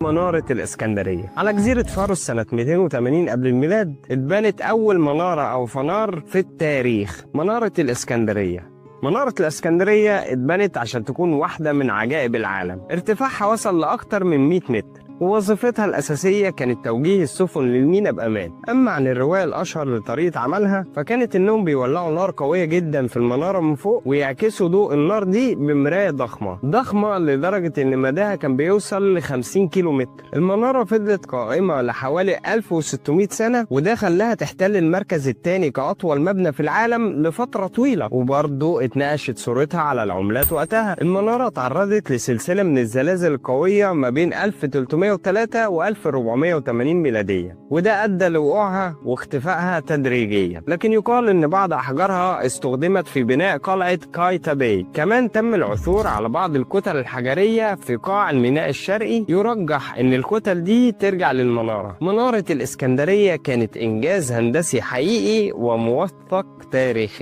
منارة الإسكندرية. على جزيرة فاروس سنة 280 قبل الميلاد اتبنت أول منارة أو فنار في التاريخ، منارة الإسكندرية. منارة الإسكندرية اتبنت عشان تكون واحدة من عجائب العالم، ارتفاعها وصل لأكتر من 100 متر، ووظيفتها الأساسية كانت توجيه السفن للميناء بأمان. أما عن الرواية الأشهر لطريقة عملها فكانت إنهم بيولعوا نار قوية جدا في المنارة من فوق ويعكسوا ضوء النار دي بمراية ضخمة لدرجة إن مداها كان بيوصل ل 50 كيلو متر. المنارة فضلت قائمة لحوالي 1600 سنة، وده خلاها تحتل المركز الثاني كأطول مبنى في العالم لفترة طويلة، وبرضه اتناقشت صورتها على العملات وقتها. المنارة تعرضت لسلسلة من الزلازل القوية ما بين 1303 و 1480 ميلادية، وده أدى لوقوعها واختفائها تدريجيا. لكن يقال إن بعض أحجارها استخدمت في بناء قلعة كايتا باي. كمان تم العثور على بعض الكتل الحجرية في قاع الميناء الشرقي، يرجح إن الكتل دي ترجع للمنارة. منارة الإسكندرية كانت إنجاز هندسي حقيقي وموثق تاريخيا.